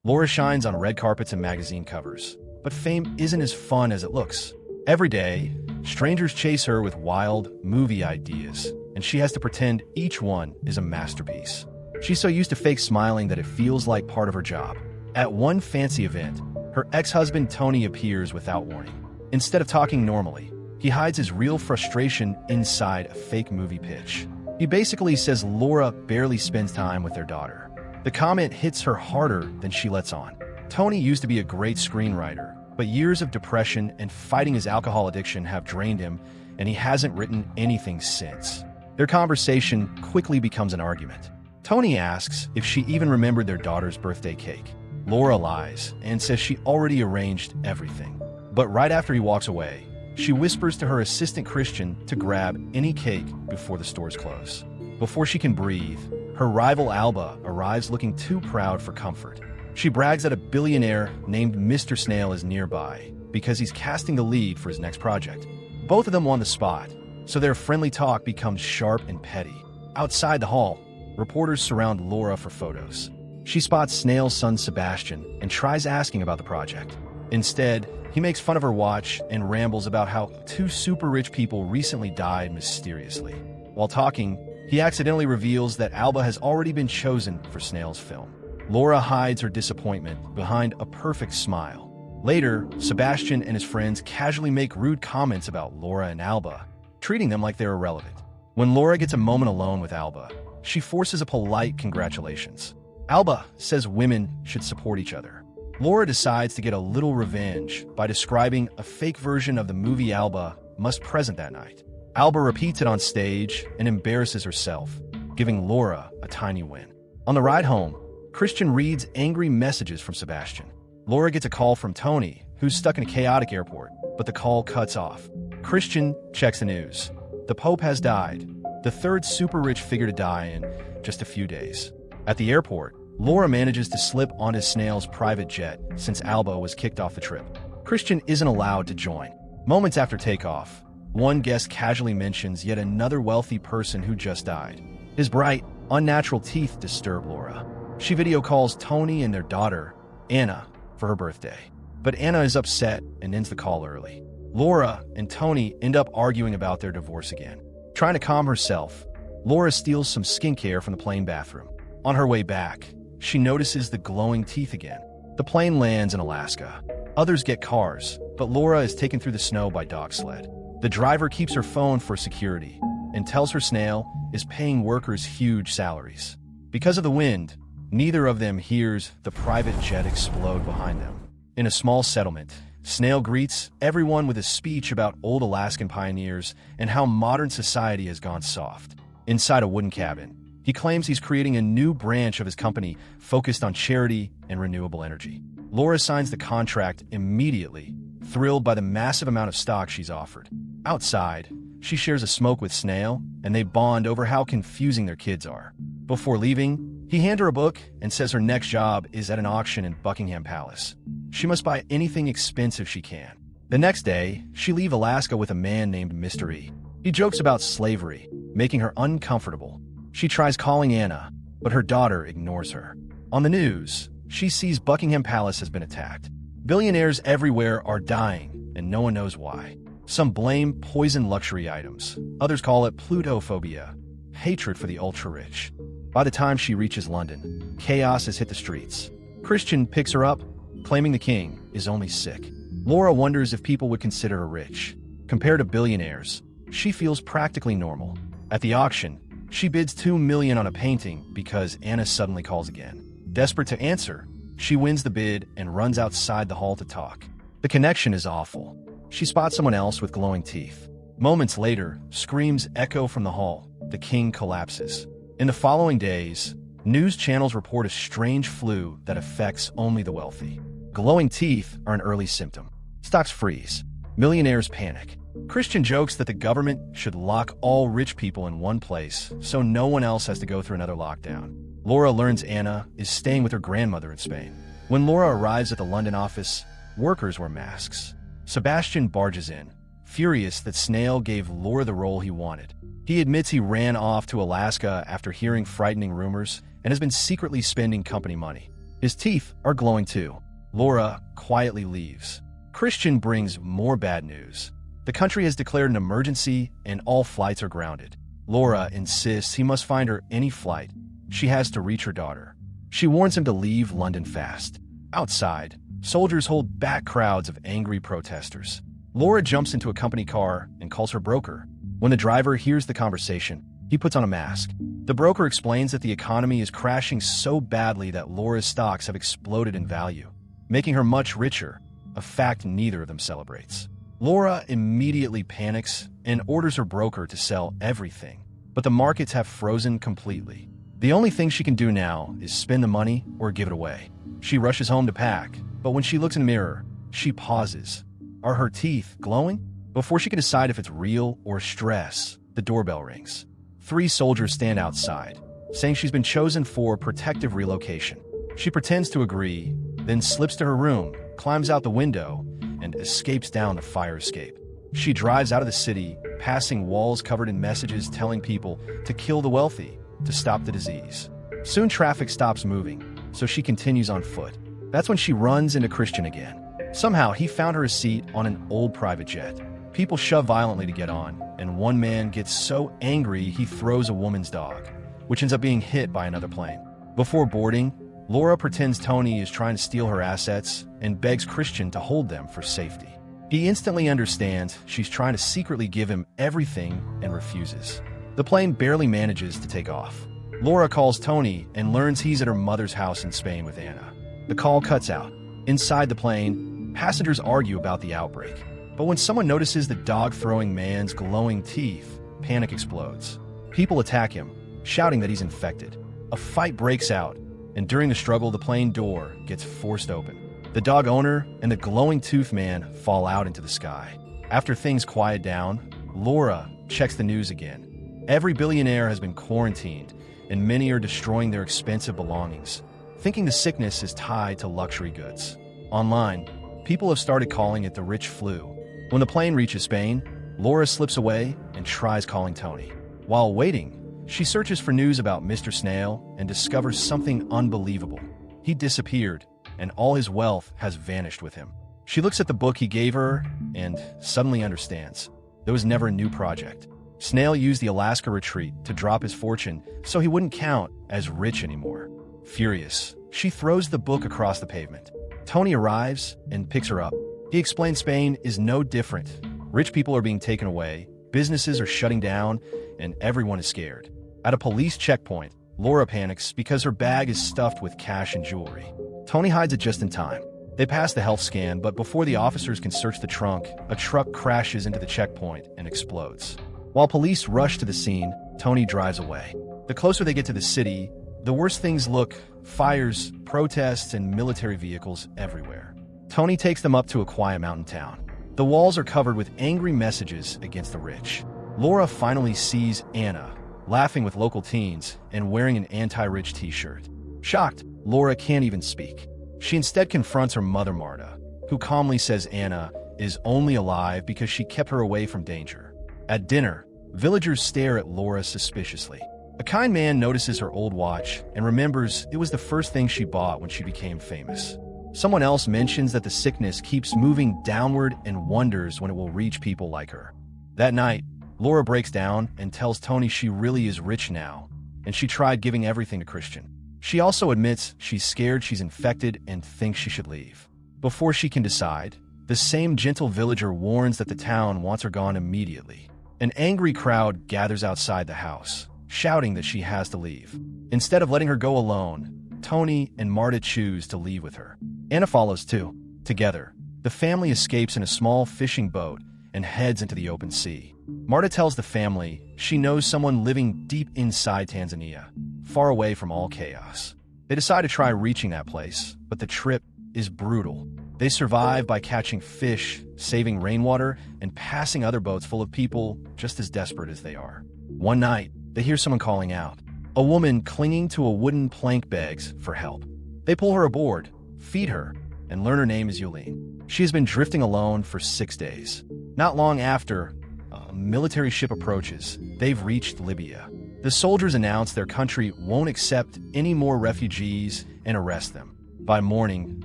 Laura shines on red carpets and magazine covers, but fame isn't as fun as it looks. Every day, strangers chase her with wild movie ideas, and she has to pretend each one is a masterpiece. She's so used to fake smiling that it feels like part of her job. At one fancy event, her ex-husband Tony appears without warning. Instead of talking normally, he hides his real frustration inside a fake movie pitch. He basically says Laura barely spends time with their daughter. The comment hits her harder than she lets on. Tony used to be a great screenwriter, but years of depression and fighting his alcohol addiction have drained him, and he hasn't written anything since. Their conversation quickly becomes an argument. Tony asks if she even remembered their daughter's birthday cake. Laura lies and says she already arranged everything. But right after he walks away, she whispers to her assistant Christian to grab any cake before the stores close. Before she can breathe, her rival Alba arrives looking too proud for comfort. She brags that a billionaire named Mr. Snail is nearby because he's casting the lead for his next project. Both of them on the spot, so their friendly talk becomes sharp and petty. Outside the hall, reporters surround Laura for photos. She spots Snail's son Sebastian and tries asking about the project. Instead, he makes fun of her watch and rambles about how two super rich people recently died mysteriously. While talking, he accidentally reveals that Alba has already been chosen for Snail's film. Laura hides her disappointment behind a perfect smile. Later, Sebastian and his friends casually make rude comments about Laura and Alba, treating them like they're irrelevant. When Laura gets a moment alone with Alba, she forces a polite congratulations. Alba says women should support each other. Laura decides to get a little revenge by describing a fake version of the movie Alba must present that night. Alba repeats it on stage and embarrasses herself, giving Laura a tiny win. On the ride home, Christian reads angry messages from Sebastian. Laura gets a call from Tony, who's stuck in a chaotic airport, but the call cuts off. Christian checks the news. The Pope has died, the third super-rich figure to die in just a few days. At the airport, Laura manages to slip onto Snail's private jet since Alba was kicked off the trip. Christian isn't allowed to join. Moments after takeoff, one guest casually mentions yet another wealthy person who just died. His bright, unnatural teeth disturb Laura. She video calls Tony and their daughter, Anna, for her birthday. But Anna is upset and ends the call early. Laura and Tony end up arguing about their divorce again. Trying to calm herself, Laura steals some skincare from the plane bathroom. On her way back, she notices the glowing teeth again. The plane lands in Alaska. Others get cars, but Laura is taken through the snow by dog sled. The driver keeps her phone for security and tells her Snail is paying workers huge salaries. Because of the wind, neither of them hears the private jet explode behind them. In a small settlement, Snail greets everyone with a speech about old Alaskan pioneers and how modern society has gone soft. Inside a wooden cabin, he claims he's creating a new branch of his company focused on charity and renewable energy. Laura signs the contract immediately, thrilled by the massive amount of stock she's offered. Outside, she shares a smoke with Snail, and they bond over how confusing their kids are. Before leaving, he hands her a book and says her next job is at an auction in Buckingham Palace. She must buy anything expensive she can. The next day, she leaves Alaska with a man named Mr. E. He jokes about slavery, making her uncomfortable. She tries calling Anna, but her daughter ignores her. On the news, she sees Buckingham Palace has been attacked. Billionaires everywhere are dying, and no one knows why. Some blame poison luxury items. Others call it Plutophobia, hatred for the ultra-rich. By the time she reaches London, chaos has hit the streets. Christian picks her up, claiming the king is only sick. Laura wonders if people would consider her rich. Compared to billionaires, she feels practically normal. At the auction, she bids $2 million on a painting because Anna suddenly calls again. Desperate to answer, she wins the bid and runs outside the hall to talk. The connection is awful. She spots someone else with glowing teeth. Moments later, screams echo from the hall. The king collapses. In the following days, news channels report a strange flu that affects only the wealthy. Glowing teeth are an early symptom. Stocks freeze. Millionaires panic. Christian jokes that the government should lock all rich people in one place so no one else has to go through another lockdown. Laura learns Anna is staying with her grandmother in Spain. When Laura arrives at the London office, workers wear masks. Sebastian barges in, furious that Snail gave Laura the role he wanted. He admits he ran off to Alaska after hearing frightening rumors and has been secretly spending company money. His teeth are glowing too. Laura quietly leaves. Christian brings more bad news. The country has declared an emergency and all flights are grounded. Laura insists he must find her any flight. She has to reach her daughter. She warns him to leave London fast. Outside, soldiers hold back crowds of angry protesters. Laura jumps into a company car and calls her broker. When the driver hears the conversation, he puts on a mask. The broker explains that the economy is crashing so badly that Laura's stocks have exploded in value, making her much richer, a fact neither of them celebrates. Laura immediately panics and orders her broker to sell everything, but the markets have frozen completely. The only thing she can do now is spend the money or give it away. She rushes home to pack, but when she looks in the mirror, she pauses. Are her teeth glowing? Before she can decide if it's real or stress, the doorbell rings. 3 soldiers stand outside, saying she's been chosen for protective relocation. She pretends to agree, then slips to her room, climbs out the window, and escapes down the fire escape. She drives out of the city, passing walls covered in messages telling people to kill the wealthy, to stop the disease. Soon traffic stops moving, so she continues on foot. That's when she runs into Christian again. Somehow, he found her a seat on an old private jet. People shove violently to get on, and one man gets so angry he throws a woman's dog, which ends up being hit by another plane. Before boarding, Laura pretends Tony is trying to steal her assets and begs Christian to hold them for safety. He instantly understands she's trying to secretly give him everything and refuses. The plane barely manages to take off. Laura calls Tony and learns he's at her mother's house in Spain with Anna. The call cuts out. Inside the plane, passengers argue about the outbreak. But when someone notices the dog-throwing man's glowing teeth, panic explodes. People attack him, shouting that he's infected. A fight breaks out, and during the struggle, the plane door gets forced open. The dog owner and the glowing tooth man fall out into the sky. After things quiet down, Laura checks the news again. Every billionaire has been quarantined, and many are destroying their expensive belongings, thinking the sickness is tied to luxury goods. Online, people have started calling it the rich flu. When the plane reaches Spain, Laura slips away and tries calling Tony. While waiting, she searches for news about Mr. Snail and discovers something unbelievable. He disappeared, and all his wealth has vanished with him. She looks at the book he gave her and suddenly understands. There was never a new project. Snail used the Alaska retreat to drop his fortune so he wouldn't count as rich anymore. Furious, she throws the book across the pavement. Tony arrives and picks her up. He explains Spain is no different. Rich people are being taken away, businesses are shutting down, and everyone is scared. At a police checkpoint, Laura panics because her bag is stuffed with cash and jewelry. Tony hides it just in time. They pass the health scan, but before the officers can search the trunk, a truck crashes into the checkpoint and explodes. While police rush to the scene, Tony drives away. The closer they get to the city, the worse things look: fires, protests, and military vehicles everywhere. Tony takes them up to a quiet mountain town. The walls are covered with angry messages against the rich. Laura finally sees Anna, laughing with local teens and wearing an anti-rich t-shirt. Shocked, Laura can't even speak. She instead confronts her mother Marta, who calmly says Anna is only alive because she kept her away from danger. At dinner, villagers stare at Laura suspiciously. A kind man notices her old watch and remembers it was the first thing she bought when she became famous. Someone else mentions that the sickness keeps moving downward and wonders when it will reach people like her. That night, Laura breaks down and tells Tony she really is rich now, and she tried giving everything to Christian. She also admits she's scared she's infected and thinks she should leave. Before she can decide, the same gentle villager warns that the town wants her gone immediately. An angry crowd gathers outside the house, shouting that she has to leave. Instead of letting her go alone, Tony and Marta choose to leave with her. Anna follows too. Together, the family escapes in a small fishing boat and heads into the open sea. Marta tells the family she knows someone living deep inside Tanzania, far away from all chaos. They decide to try reaching that place, but the trip is brutal. They survive by catching fish, saving rainwater, and passing other boats full of people just as desperate as they are. One night, they hear someone calling out. A woman clinging to a wooden plank begs for help. They pull her aboard, feed her, and learn her name is Yulene. She has been drifting alone for 6 days. Not long after, a military ship approaches. They've reached Libya. The soldiers announce their country won't accept any more refugees and arrest them. By morning,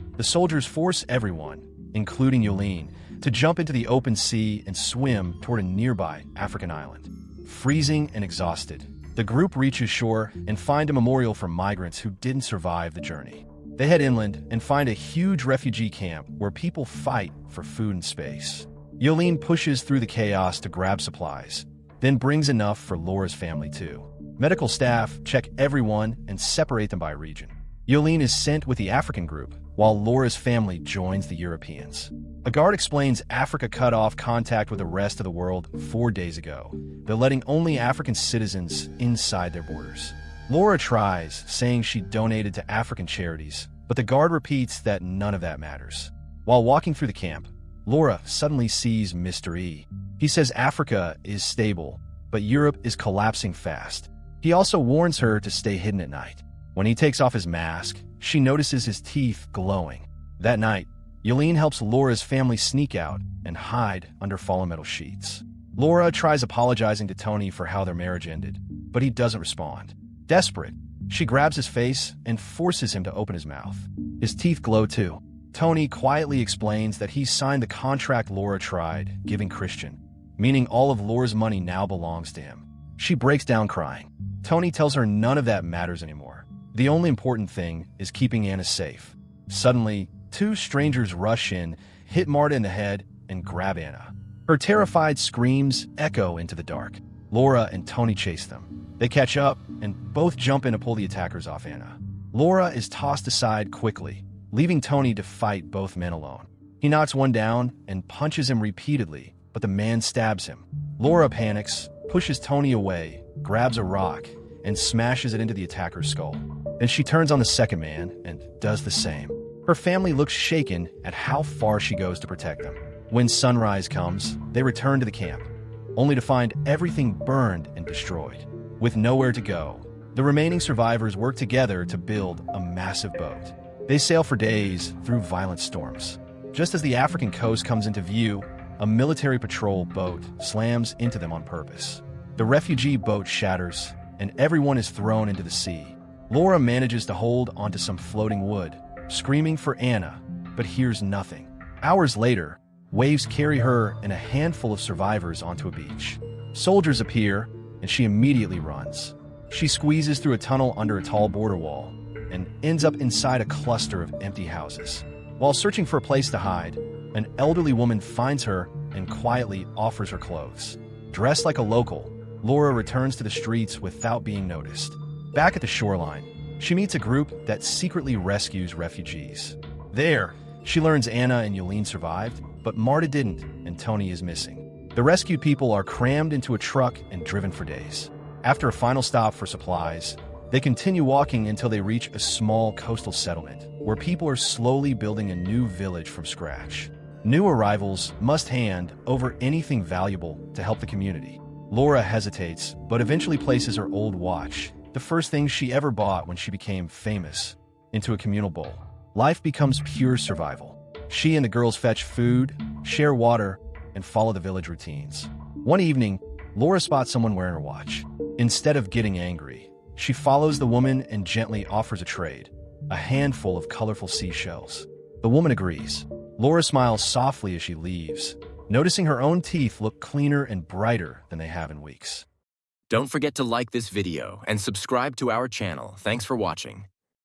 the soldiers force everyone, including Yolene, to jump into the open sea and swim toward a nearby African island. Freezing and exhausted, the group reaches shore and find a memorial for migrants who didn't survive the journey. They head inland and find a huge refugee camp where people fight for food and space. Yolene pushes through the chaos to grab supplies, then brings enough for Laura's family too. Medical staff check everyone and separate them by region. Yolene is sent with the African group, while Laura's family joins the Europeans. A guard explains Africa cut off contact with the rest of the world 4 days ago. They're letting only African citizens inside their borders. Laura tries, saying she donated to African charities, but the guard repeats that none of that matters. While walking through the camp, Laura suddenly sees Mr. E. He says Africa is stable, but Europe is collapsing fast. He also warns her to stay hidden at night. When he takes off his mask, she notices his teeth glowing. That night, Yolene helps Laura's family sneak out and hide under fallen metal sheets. Laura tries apologizing to Tony for how their marriage ended, but he doesn't respond. Desperate, she grabs his face and forces him to open his mouth. His teeth glow too. Tony quietly explains that he signed the contract Laura tried, giving Christian, meaning all of Laura's money now belongs to him. She breaks down crying. Tony tells her none of that matters anymore. The only important thing is keeping Anna safe. Suddenly, two strangers rush in, hit Marta in the head, and grab Anna. Her terrified screams echo into the dark. Laura and Tony chase them. They catch up, and both jump in to pull the attackers off Anna. Laura is tossed aside quickly, leaving Tony to fight both men alone. He knocks one down and punches him repeatedly, but the man stabs him. Laura panics, pushes Tony away, grabs a rock, and smashes it into the attacker's skull. Then she turns on the second man and does the same. Her family looks shaken at how far she goes to protect them. When sunrise comes, they return to the camp, only to find everything burned and destroyed. With nowhere to go, the remaining survivors work together to build a massive boat. They sail for days through violent storms. Just as the African coast comes into view, a military patrol boat slams into them on purpose. The refugee boat shatters, and everyone is thrown into the sea. Laura manages to hold onto some floating wood, screaming for Anna, but hears nothing. Hours later, waves carry her and a handful of survivors onto a beach. Soldiers appear, and she immediately runs. She squeezes through a tunnel under a tall border wall and ends up inside a cluster of empty houses. While searching for a place to hide, an elderly woman finds her and quietly offers her clothes. Dressed like a local, Laura returns to the streets without being noticed. Back at the shoreline, she meets a group that secretly rescues refugees. There, she learns Anna and Yolene survived, but Marta didn't, and Tony is missing. The rescued people are crammed into a truck and driven for days. After a final stop for supplies, they continue walking until they reach a small coastal settlement, where people are slowly building a new village from scratch. New arrivals must hand over anything valuable to help the community. Laura hesitates, but eventually places her old watch, the first thing she ever bought when she became famous, into a communal bowl. Life becomes pure survival. She and the girls fetch food, share water, and follow the village routines. One evening, Laura spots someone wearing her watch. Instead of getting angry, she follows the woman and gently offers a trade, a handful of colorful seashells. The woman agrees. Laura smiles softly as she leaves, noticing her own teeth look cleaner and brighter than they have in weeks. Don't forget to like this video and subscribe to our channel. Thanks for watching.